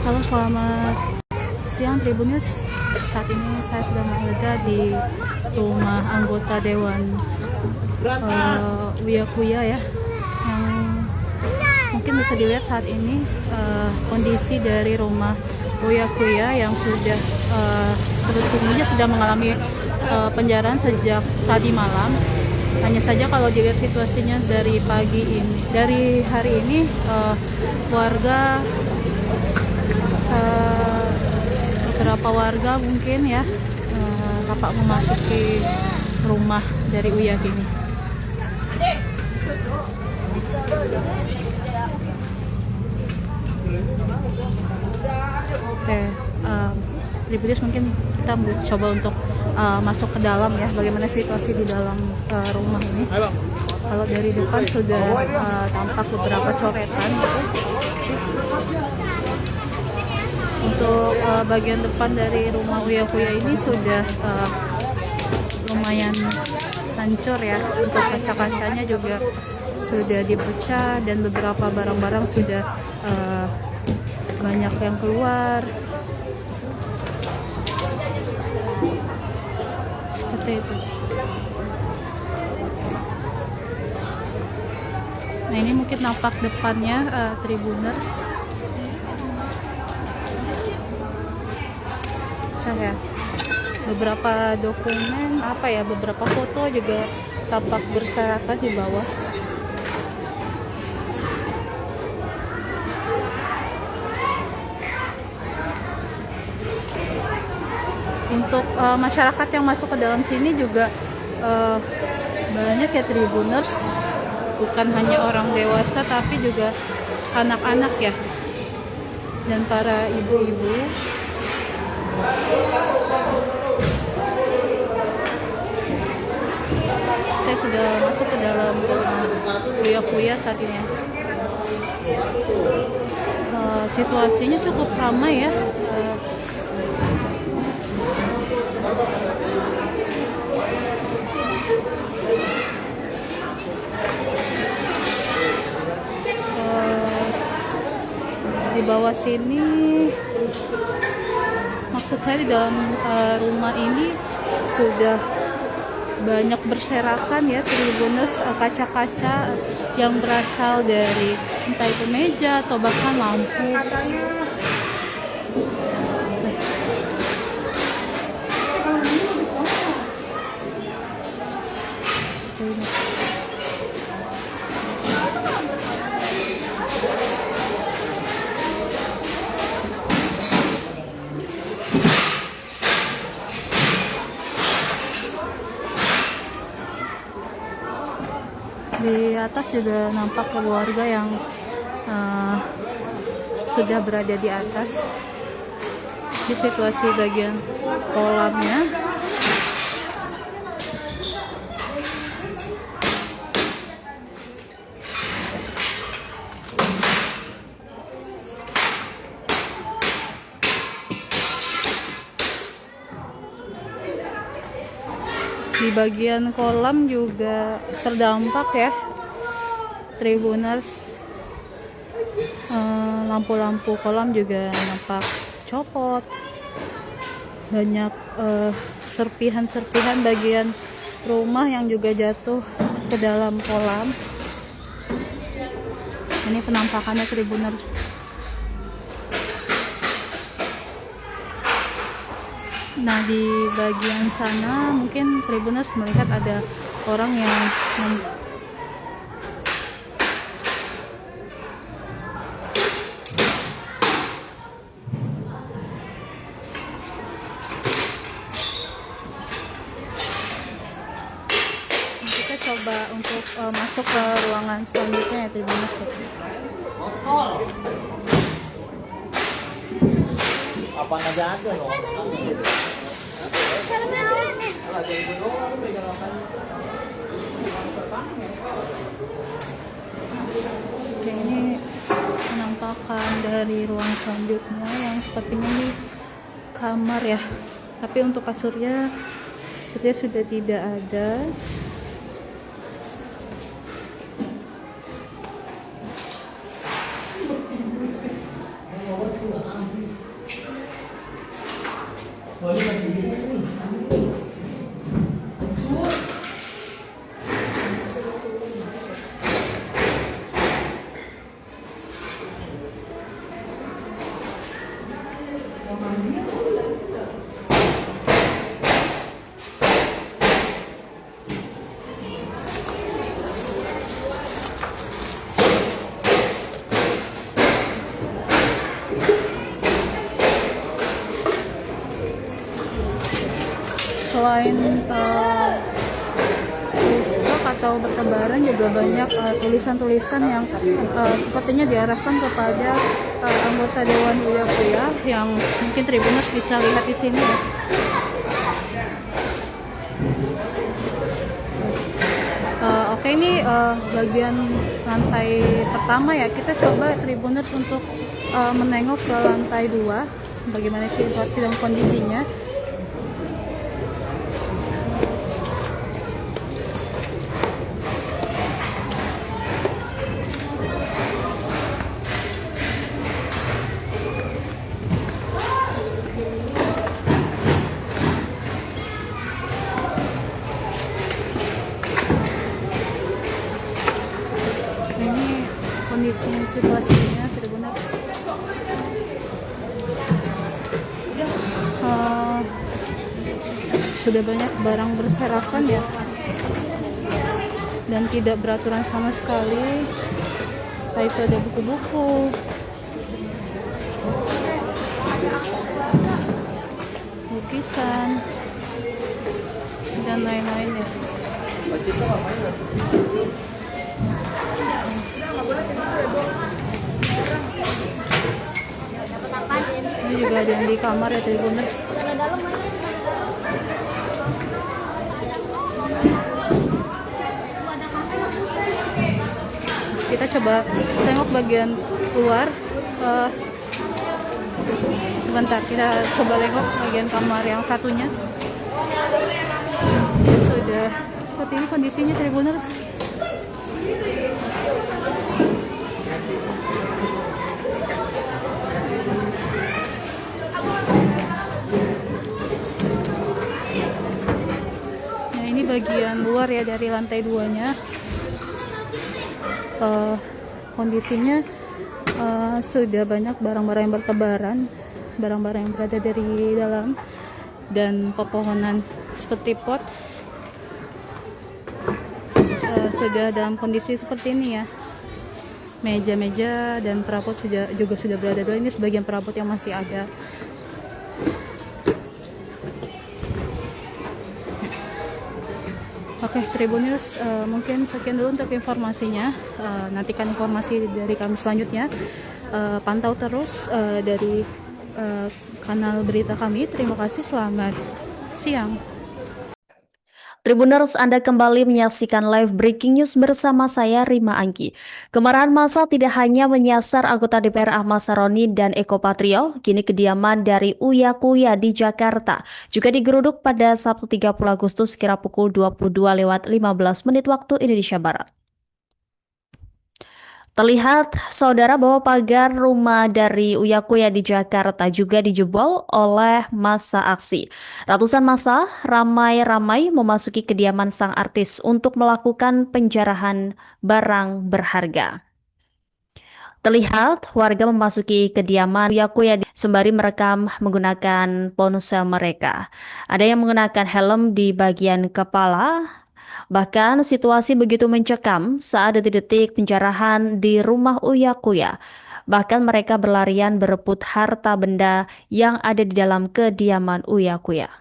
Halo, selamat siang Tribunnews. Saat ini saya sedang berada di rumah anggota Dewan Uyakuya ya, yang mungkin bisa dilihat saat ini kondisi dari rumah Uyakuya yang sudah sebetulnya sudah mengalami penjarahan sejak tadi malam. Hanya saja kalau dilihat situasinya dari hari ini warga beberapa warga mungkin ya dapat memasuki rumah dari Uyak ini. Oke, Tribunnews mungkin kita coba untuk masuk ke dalam ya, bagaimana situasi di dalam rumah ini. Kalau dari depan sudah tampak beberapa coretan gitu. Untuk bagian depan dari rumah Uyakuya ini sudah lumayan hancur ya. Untuk kaca-kacanya juga sudah dipecah dan beberapa barang-barang sudah banyak yang keluar. Seperti itu. Nah, ini mungkin nampak depannya Tribuners. Ya, beberapa dokumen beberapa foto juga tampak berserakan di bawah. Untuk masyarakat yang masuk ke dalam sini juga banyak ya Tribuners, bukan hanya orang dewasa tapi juga anak-anak ya, dan para ibu-ibu. Saya sudah masuk ke dalam Uyakuya saat ini. Situasinya cukup ramai ya. Di bawah sini, maksud saya di dalam rumah ini sudah banyak berserakan ya Tribunneus, kaca-kaca yang berasal dari entah itu meja atau bahkan lampu. Di atas juga nampak keluarga yang sudah berada di atas. Di situasi bagian kolamnya, di bagian kolam juga terdampak ya Tribuners. Lampu-lampu kolam juga nampak copot. Banyak serpihan-serpihan bagian rumah yang juga jatuh ke dalam kolam. Ini penampakannya Tribuners. Nah, di bagian sana mungkin Tribunneus melihat ada orang yang kita coba untuk masuk ke ruangan selanjutnya ya Tribunneus. Apa aja ada loh. Oke, ini penampakan dari ruang selanjutnya yang sepertinya ini kamar ya, tapi untuk kasurnya sepertinya sudah tidak ada. Selain rusak atau bertebaran, juga banyak tulisan-tulisan yang sepertinya diarahkan kepada anggota Dewan Uya-Kuya yang mungkin Tribuners bisa lihat di sini ya. Oke, ini bagian lantai pertama ya. Kita coba Tribuners untuk menengok ke lantai 2, bagaimana situasi dan kondisinya. Kondisi situasinya Tribuners, sudah banyak barang berserakan ya, dan tidak beraturan sama sekali. Itu ada buku-buku, lukisan, dan lain-lainnya. Ini juga ada yang di kamar ya Tribuners. Kita coba tengok bagian luar. Sebentar, kita coba tengok bagian kamar yang satunya. Ya, sudah seperti ini kondisinya Tribuners. Bagian luar ya dari lantai 2-nya. Kondisinya sudah banyak barang-barang yang bertebaran, barang-barang yang berada dari dalam, dan pepohonan seperti pot sudah dalam kondisi seperti ini ya. Meja-meja dan perabot juga sudah berada. Ini sebagian perabot yang masih ada. Oke, Tribuners, mungkin sekian dulu untuk informasinya. Nantikan informasi dari kami selanjutnya. Pantau terus dari kanal berita kami. Terima kasih, selamat siang. Tribuners, Anda kembali menyaksikan live breaking news bersama saya Rima Anggi. Kemarahan massa tidak hanya menyasar anggota DPR Ahmad Saroni dan Eko Patrio, kini kediaman dari Uya-Kuya di Jakarta juga digeruduk pada Sabtu 30 Agustus kira pukul 22:15 waktu Indonesia Barat. Terlihat, saudara, bahwa pagar rumah dari Uya-Kuya di Jakarta juga dijebol oleh massa aksi. Ratusan massa ramai-ramai memasuki kediaman sang artis untuk melakukan penjarahan barang berharga. Terlihat, warga memasuki kediaman Uya-Kuya sembari merekam menggunakan ponsel mereka. Ada yang mengenakan helm di bagian kepala. Bahkan situasi begitu mencekam saat detik-detik penjarahan di rumah Uya-Kuya. Bahkan mereka berlarian berebut harta benda yang ada di dalam kediaman Uya-Kuya.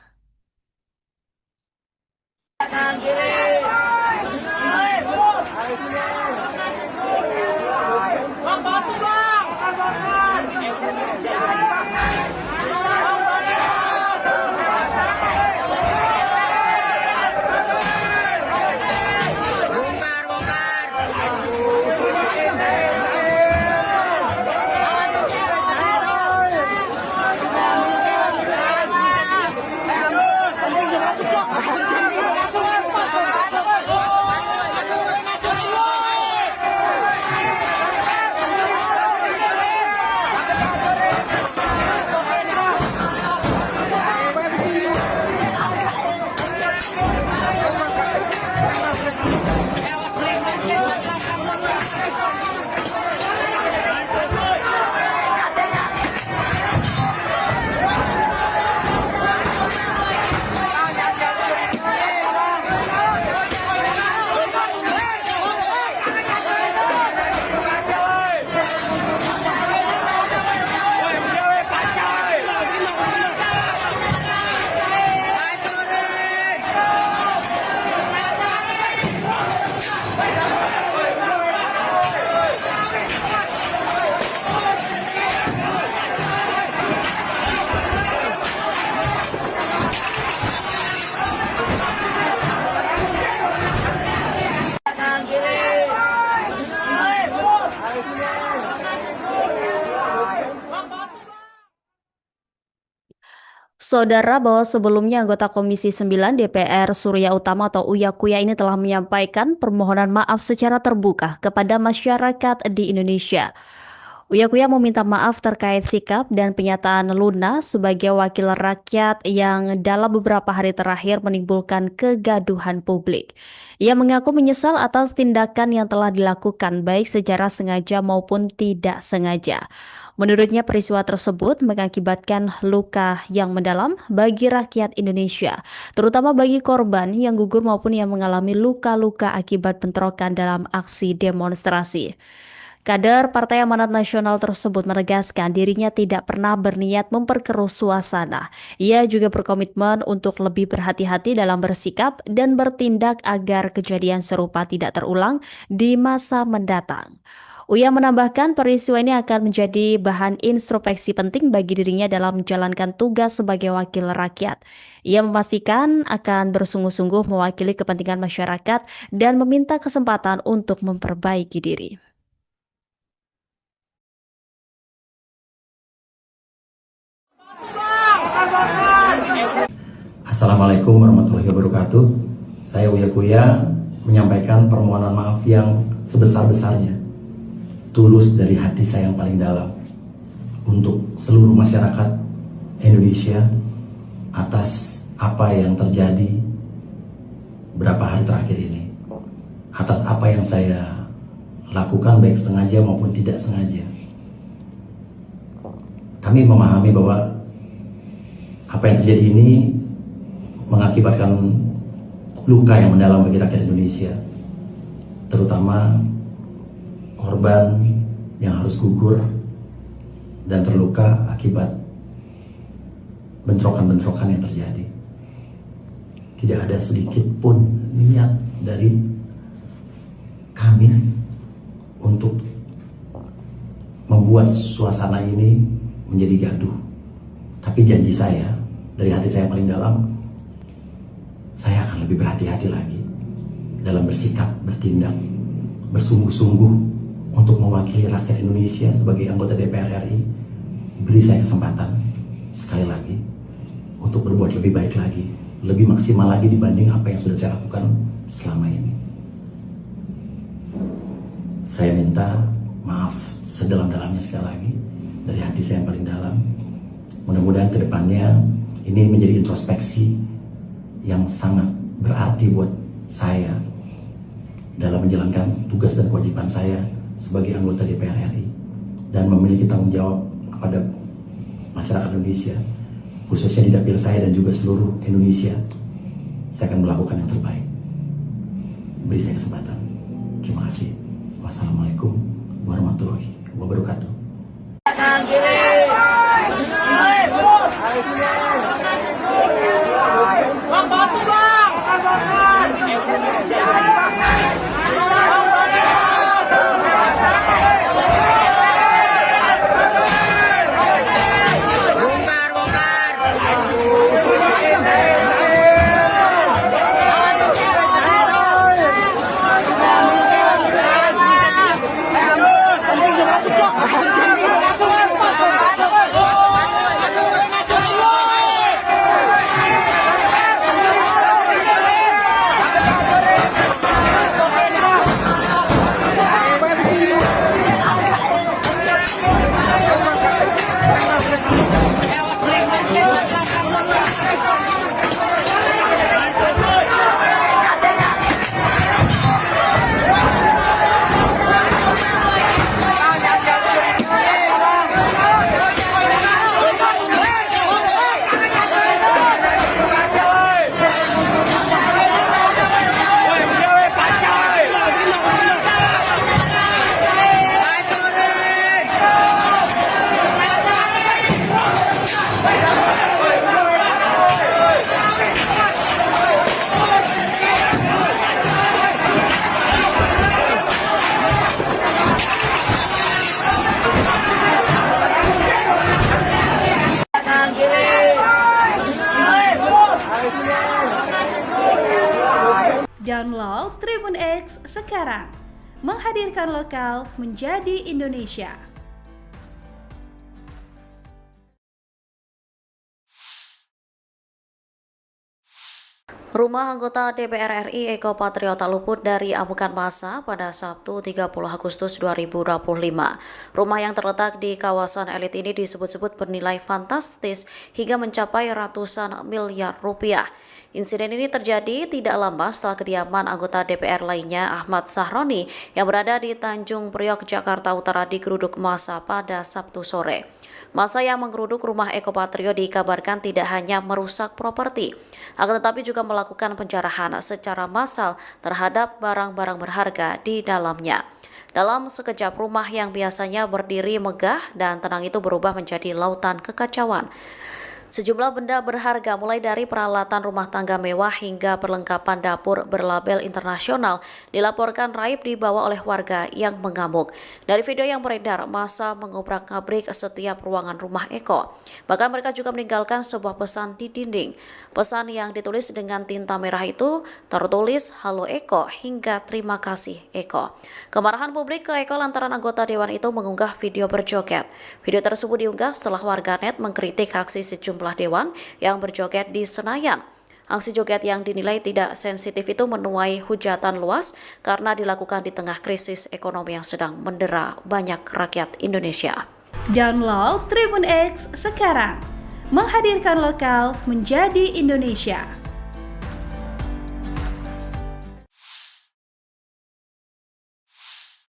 Saudara, bahwa sebelumnya anggota Komisi 9 DPR Surya Utama atau Uya Kuya ini telah menyampaikan permohonan maaf secara terbuka kepada masyarakat di Indonesia. Uya Kuya meminta maaf terkait sikap dan pernyataan Luna sebagai wakil rakyat yang dalam beberapa hari terakhir menimbulkan kegaduhan publik. Ia mengaku menyesal atas tindakan yang telah dilakukan baik secara sengaja maupun tidak sengaja. Menurutnya peristiwa tersebut mengakibatkan luka yang mendalam bagi rakyat Indonesia, terutama bagi korban yang gugur maupun yang mengalami luka-luka akibat bentrokan dalam aksi demonstrasi. Kader Partai Amanat Nasional tersebut menegaskan dirinya tidak pernah berniat memperkeruh suasana. Ia juga berkomitmen untuk lebih berhati-hati dalam bersikap dan bertindak agar kejadian serupa tidak terulang di masa mendatang. Uya menambahkan peristiwa ini akan menjadi bahan introspeksi penting bagi dirinya dalam menjalankan tugas sebagai wakil rakyat. Ia memastikan akan bersungguh-sungguh mewakili kepentingan masyarakat dan meminta kesempatan untuk memperbaiki diri. Assalamualaikum warahmatullahi wabarakatuh. Saya Uya Kuya menyampaikan permohonan maaf yang sebesar-besarnya, tulus dari hati saya yang paling dalam, untuk seluruh masyarakat Indonesia atas apa yang terjadi beberapa hari terakhir ini, atas apa yang saya lakukan baik sengaja maupun tidak sengaja. Kami memahami bahwa apa yang terjadi ini mengakibatkan luka yang mendalam bagi rakyat Indonesia, terutama korban yang harus gugur dan terluka akibat bentrokan-bentrokan yang terjadi. Tidak ada sedikit pun niat dari kami untuk membuat suasana ini menjadi gaduh. Tapi janji saya, dari hati saya paling dalam, saya akan lebih berhati-hati lagi dalam bersikap, bertindak, bersungguh-sungguh untuk mewakili rakyat Indonesia sebagai anggota DPR RI. Beri saya kesempatan sekali lagi untuk berbuat lebih baik lagi, lebih maksimal lagi dibanding apa yang sudah saya lakukan selama ini. Saya minta maaf sedalam-dalamnya sekali lagi dari hati saya yang paling dalam. Mudah-mudahan ke depannya ini menjadi introspeksi yang sangat berarti buat saya dalam menjalankan tugas dan kewajiban saya sebagai anggota DPR RI dan memiliki tanggung jawab kepada masyarakat Indonesia, khususnya di dapil saya dan juga seluruh Indonesia. Saya akan melakukan yang terbaik. Beri saya kesempatan. Terima kasih. Wassalamualaikum warahmatullahi wabarakatuh. Download Tribun X sekarang, menghadirkan lokal menjadi Indonesia. Rumah anggota DPR RI Eko Patrio tak luput dari amukan massa pada Sabtu 30 Agustus 2025. Rumah yang terletak di kawasan elit ini disebut-sebut bernilai fantastis hingga mencapai ratusan miliar rupiah. Insiden ini terjadi tidak lama setelah kediaman anggota DPR lainnya Ahmad Sahroni yang berada di Tanjung Priok, Jakarta Utara digeruduk massa pada Sabtu sore. Massa yang menggeruduk rumah Eko Patrio dikabarkan tidak hanya merusak properti, akan tetapi juga melakukan penjarahan secara massal terhadap barang-barang berharga di dalamnya. Dalam sekejap, rumah yang biasanya berdiri megah dan tenang itu berubah menjadi lautan kekacauan. Sejumlah benda berharga mulai dari peralatan rumah tangga mewah hingga perlengkapan dapur berlabel internasional dilaporkan raib dibawa oleh warga yang mengamuk. Dari video yang beredar, massa mengobrak-abrik setiap ruangan rumah Eko. Bahkan mereka juga meninggalkan sebuah pesan di dinding. Pesan yang ditulis dengan tinta merah itu tertulis "Halo Eko" hingga "Terima kasih Eko". Kemarahan publik ke Eko lantaran anggota dewan itu mengunggah video berjoget. Video tersebut diunggah setelah warganet mengkritik aksi sejumlah dewan yang berjoget di Senayan. Aksi joget yang dinilai tidak sensitif itu menuai hujatan luas karena dilakukan di tengah krisis ekonomi yang sedang mendera banyak rakyat Indonesia. Download Tribun X sekarang, menghadirkan lokal menjadi Indonesia.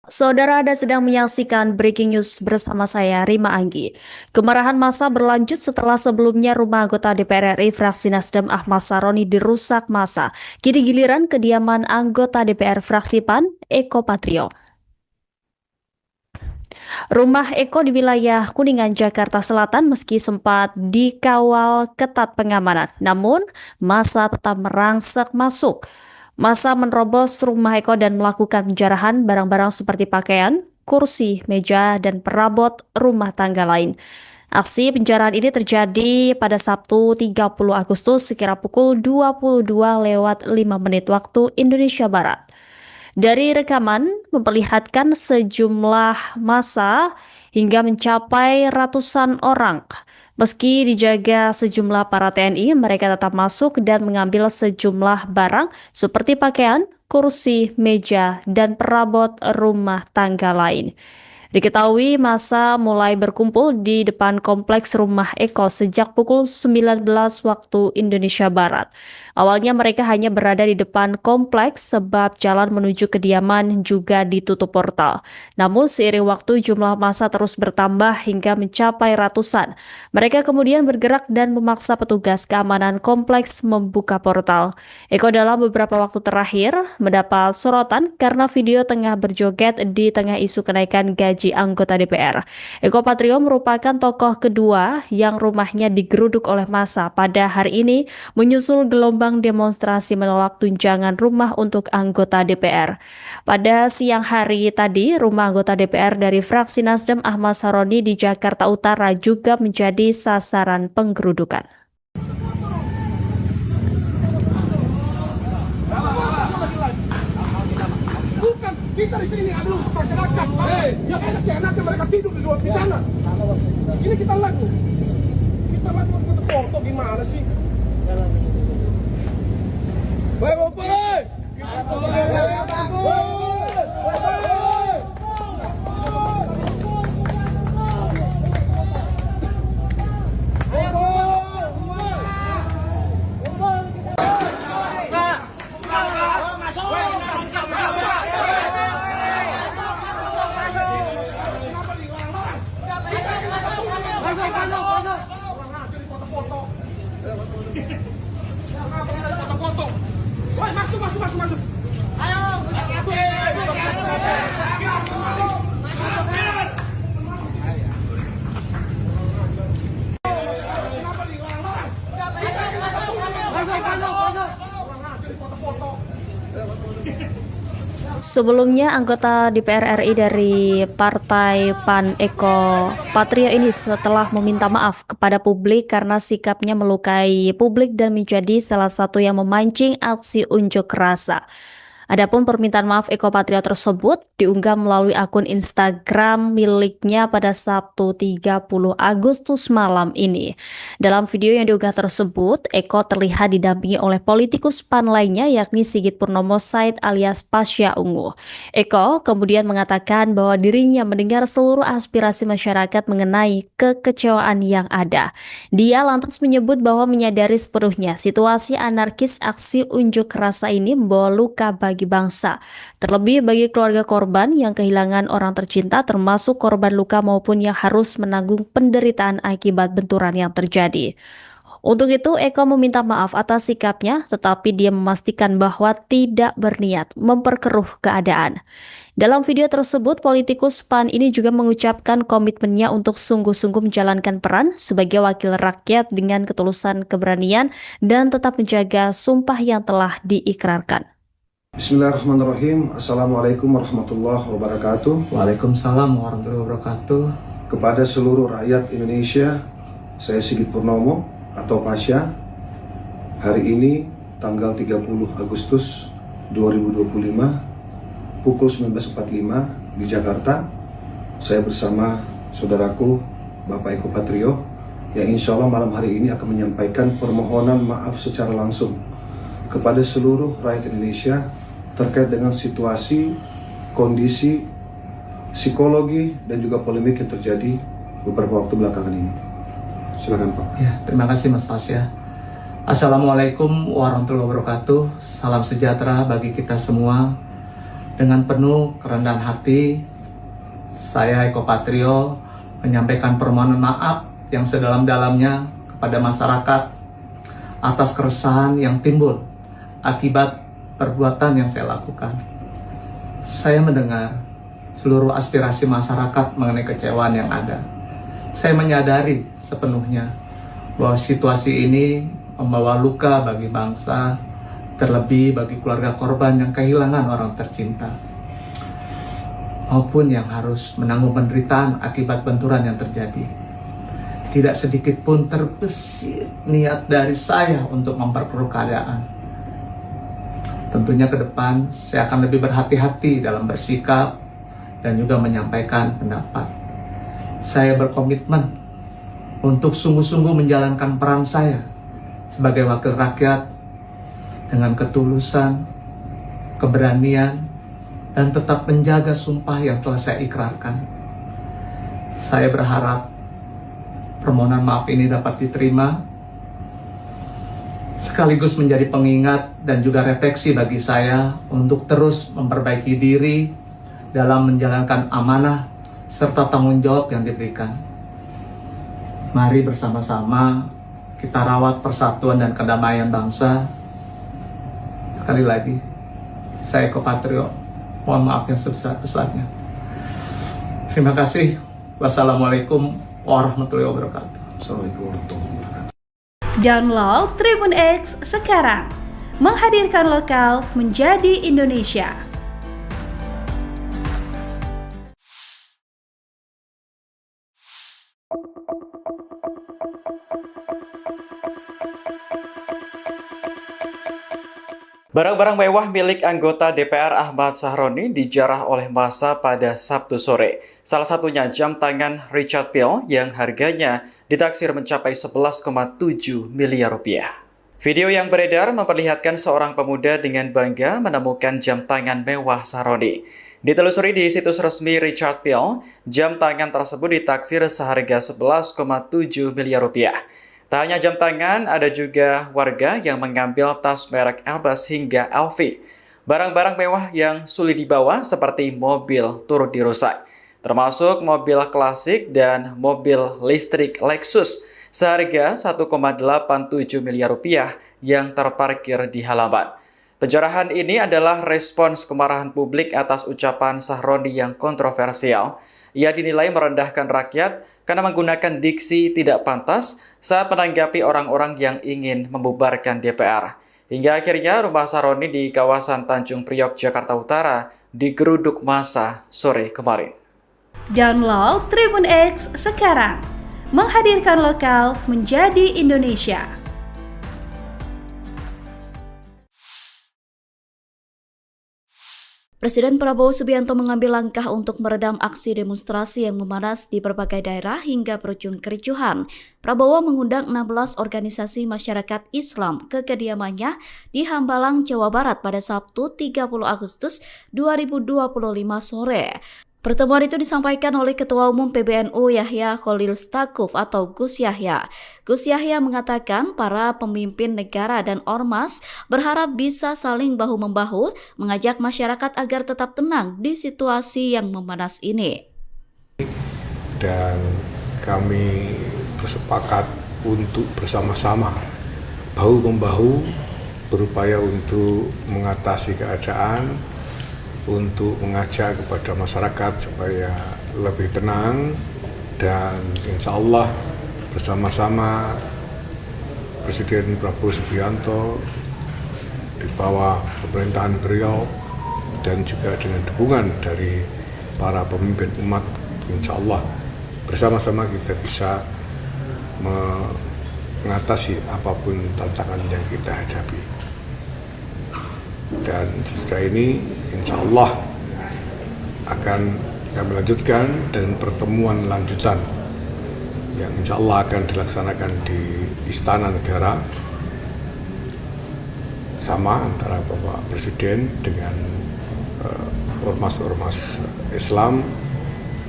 Saudara, Anda sedang menyaksikan Breaking News bersama saya, Rima Anggi. Kemarahan massa berlanjut setelah sebelumnya rumah anggota DPR RI fraksi Nasdem Ahmad Sahroni dirusak massa. Kini giliran kediaman anggota DPR fraksi PAN, Eko Patrio. Rumah Eko di wilayah Kuningan, Jakarta Selatan meski sempat dikawal ketat pengamanan, namun massa tetap merangsek masuk. Massa menerobos rumah Eko dan melakukan penjarahan barang-barang seperti pakaian, kursi, meja, dan perabot rumah tangga lain. Aksi penjarahan ini terjadi pada Sabtu 30 Agustus sekira pukul 22:05 waktu Indonesia Barat. Dari rekaman memperlihatkan sejumlah massa hingga mencapai ratusan orang. Meski dijaga sejumlah para TNI, mereka tetap masuk dan mengambil sejumlah barang seperti pakaian, kursi, meja, dan perabot rumah tangga lain. Diketahui massa mulai berkumpul di depan kompleks rumah Eko sejak pukul 19 waktu Indonesia Barat. Awalnya mereka hanya berada di depan kompleks sebab jalan menuju kediaman juga ditutup portal. Namun seiring waktu jumlah massa terus bertambah hingga mencapai ratusan. Mereka kemudian bergerak dan memaksa petugas keamanan kompleks membuka portal. Eko dalam beberapa waktu terakhir mendapat sorotan karena video tengah berjoget di tengah isu kenaikan gaji anggota DPR. Eko Patrio merupakan tokoh kedua yang rumahnya digeruduk oleh massa pada hari ini menyusul gelombang demonstrasi menolak tunjangan rumah untuk anggota DPR. Pada siang hari tadi, rumah anggota DPR dari fraksi Nasdem Ahmad Sahroni di Jakarta Utara juga menjadi sasaran penggerudukan. Bukan kita di sini adalah masyarakat. Yang enak sih anaknya mereka tidur di luar di sana. Ini kita lagu untuk foto gimana sih? Bapak, masuk. Ayo, Sebelumnya, anggota DPR RI dari Partai PAN Eko Patrio ini setelah meminta maaf kepada publik karena sikapnya melukai publik dan menjadi salah satu yang memancing aksi unjuk rasa. Adapun permintaan maaf Eko Patrio tersebut diunggah melalui akun Instagram miliknya pada Sabtu 30 Agustus malam ini. Dalam video yang diunggah tersebut, Eko terlihat didampingi oleh politikus PAN lainnya yakni Sigit Purnomo Said alias Pasha Ungu. Eko kemudian mengatakan bahwa dirinya mendengar seluruh aspirasi masyarakat mengenai kekecewaan yang ada. Dia lantas menyebut bahwa menyadari sepenuhnya situasi anarkis aksi unjuk rasa ini membawa luka bagi bangsa, terlebih bagi keluarga korban yang kehilangan orang tercinta termasuk korban luka maupun yang harus menanggung penderitaan akibat benturan yang terjadi. Untuk itu, Eko meminta maaf atas sikapnya, tetapi dia memastikan bahwa tidak berniat memperkeruh keadaan. Dalam video tersebut, politikus PAN ini juga mengucapkan komitmennya untuk sungguh-sungguh menjalankan peran sebagai wakil rakyat dengan ketulusan keberanian dan tetap menjaga sumpah yang telah diikrarkan. Bismillahirrahmanirrahim. Assalamualaikum warahmatullahi wabarakatuh. Waalaikumsalam warahmatullahi wabarakatuh. Kepada seluruh rakyat Indonesia, saya Sigit Purnomo atau Pasha. Hari ini tanggal 30 Agustus 2025 pukul 19.45 di Jakarta, saya bersama saudaraku Bapak Eko Patrio yang insya Allah malam hari ini akan menyampaikan permohonan maaf secara langsung kepada seluruh rakyat Indonesia terkait dengan situasi, kondisi, psikologi, dan juga polemik yang terjadi beberapa waktu belakangan ini. Silakan Pak. Ya, terima kasih Mas Pasha. Assalamualaikum warahmatullahi wabarakatuh. Salam sejahtera bagi kita semua. Dengan penuh kerendahan hati, saya Eko Patrio menyampaikan permohonan maaf yang sedalam-dalamnya kepada masyarakat atas keresahan yang timbul akibat perbuatan yang saya lakukan. Saya mendengar seluruh aspirasi masyarakat mengenai kecewaan yang ada. Saya menyadari sepenuhnya bahwa situasi ini membawa luka bagi bangsa, terlebih bagi keluarga korban yang kehilangan orang tercinta, maupun yang harus menanggung penderitaan akibat benturan yang terjadi. Tidak sedikit pun terbesit niat dari saya untuk memperkeruh keadaan. Tentunya ke depan saya akan lebih berhati-hati dalam bersikap dan juga menyampaikan pendapat. Saya berkomitmen untuk sungguh-sungguh menjalankan peran saya sebagai wakil rakyat dengan ketulusan, keberanian, dan tetap menjaga sumpah yang telah saya ikrarkan. Saya berharap permohonan maaf ini dapat diterima, sekaligus menjadi pengingat dan juga refleksi bagi saya untuk terus memperbaiki diri dalam menjalankan amanah serta tanggung jawab yang diberikan. Mari bersama-sama kita rawat persatuan dan kedamaian bangsa. Sekali lagi, saya Eko Patrio, mohon maaf yang sebesar-besarnya. Terima kasih. Wassalamualaikum warahmatullahi wabarakatuh. Assalamualaikum warahmatullahi wabarakatuh. Download Tribun X sekarang, menghadirkan lokal menjadi Indonesia. Barang-barang mewah milik anggota DPR Ahmad Sahroni dijarah oleh massa pada Sabtu sore. Salah satunya jam tangan Richard Mille yang harganya ditaksir mencapai 11,7 miliar rupiah. Video yang beredar memperlihatkan seorang pemuda dengan bangga menemukan jam tangan mewah Sahroni. Ditelusuri di situs resmi Richard Mille, jam tangan tersebut ditaksir seharga 11,7 miliar rupiah. Tak hanya jam tangan, ada juga warga yang mengambil tas merek Elbas hingga LV. Barang-barang mewah yang sulit dibawa seperti mobil turut dirusak, termasuk mobil klasik dan mobil listrik Lexus seharga 1,87 miliar rupiah yang terparkir di halaman. Penjarahan ini adalah respons kemarahan publik atas ucapan Sahroni yang kontroversial. Ia dinilai merendahkan rakyat karena menggunakan diksi tidak pantas saat menanggapi orang-orang yang ingin membubarkan DPR. Hingga akhirnya rumah Sahroni di kawasan Tanjung Priok, Jakarta Utara digeruduk massa sore kemarin. Download Tribun X sekarang, menghadirkan lokal menjadi Indonesia. Presiden Prabowo Subianto mengambil langkah untuk meredam aksi demonstrasi yang memanas di berbagai daerah hingga berujung kericuhan. Prabowo mengundang 16 organisasi masyarakat Islam ke kediamannya di Hambalang, Jawa Barat pada Sabtu 30 Agustus 2025 sore. Pertemuan itu disampaikan oleh Ketua Umum PBNU Yahya Khalil Stakuf atau Gus Yahya. Gus Yahya mengatakan para pemimpin negara dan ormas berharap bisa saling bahu-membahu mengajak masyarakat agar tetap tenang di situasi yang memanas ini. Dan kami bersepakat untuk bersama-sama bahu-membahu berupaya untuk mengatasi keadaan, untuk mengajak kepada masyarakat supaya lebih tenang, dan insya Allah bersama-sama Presiden Prabowo Subianto di bawah pemerintahan beliau dan juga dengan dukungan dari para pemimpin umat, insya Allah bersama-sama kita bisa mengatasi apapun tantangan yang kita hadapi. Dan setelah ini insya Allah akan kami lanjutkan dan pertemuan lanjutan yang insya Allah akan dilaksanakan di Istana Negara sama antara Bapak Presiden dengan ormas-ormas Islam,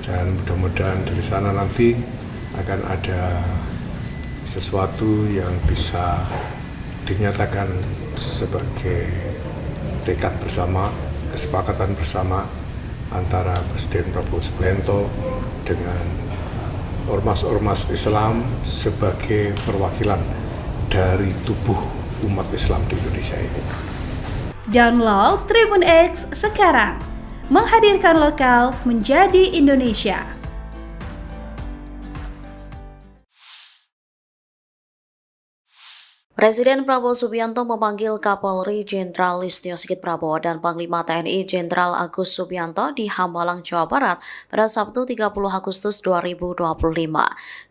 dan mudah-mudahan dari sana nanti akan ada sesuatu yang bisa dinyatakan sebagai tekad bersama, kesepakatan bersama antara Presiden Prabowo Subianto dengan ormas-ormas Islam sebagai perwakilan dari tubuh umat Islam di Indonesia ini. Download Tribun X sekarang, menghadirkan lokal menjadi Indonesia. Presiden Prabowo Subianto memanggil Kapolri Jenderal Listio Sigit Prabowo dan Panglima TNI Jenderal Agus Subianto di Hambalang, Jawa Barat pada Sabtu 30 Agustus 2025.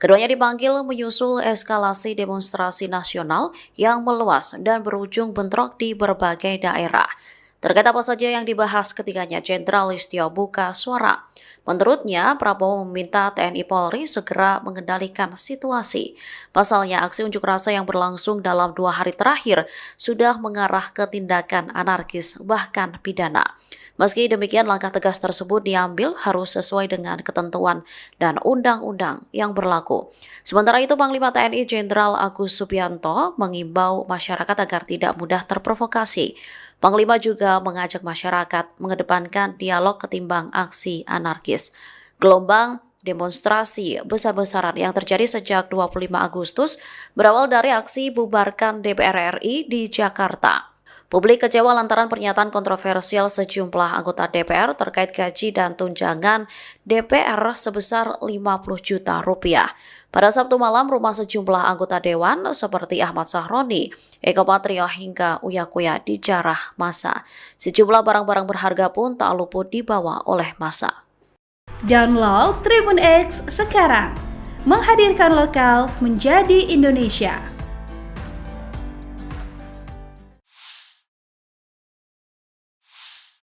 Keduanya dipanggil menyusul eskalasi demonstrasi nasional yang meluas dan berujung bentrok di berbagai daerah. Terkait apa saja yang dibahas ketiganya, Jenderal Listio buka suara. Menurutnya, Prabowo meminta TNI Polri segera mengendalikan situasi. Pasalnya, aksi unjuk rasa yang berlangsung dalam 2 hari terakhir sudah mengarah ke tindakan anarkis, bahkan pidana. Meski demikian, langkah tegas tersebut diambil harus sesuai dengan ketentuan dan undang-undang yang berlaku. Sementara itu, Panglima TNI Jenderal Agus Subianto mengimbau masyarakat agar tidak mudah terprovokasi. Panglima juga mengajak masyarakat mengedepankan dialog ketimbang aksi anarkis. Gelombang demonstrasi besar-besaran yang terjadi sejak 25 Agustus berawal dari aksi bubarkan DPR RI di Jakarta. Publik kecewa lantaran pernyataan kontroversial sejumlah anggota DPR terkait gaji dan tunjangan DPR sebesar 50 juta rupiah. Pada Sabtu malam, rumah sejumlah anggota dewan seperti Ahmad Sahroni, Eko Patrio hingga Uya Kuya dijarah massa. Sejumlah barang-barang berharga pun tak luput dibawa oleh massa. Download Tribun X sekarang, menghadirkan lokal menjadi Indonesia.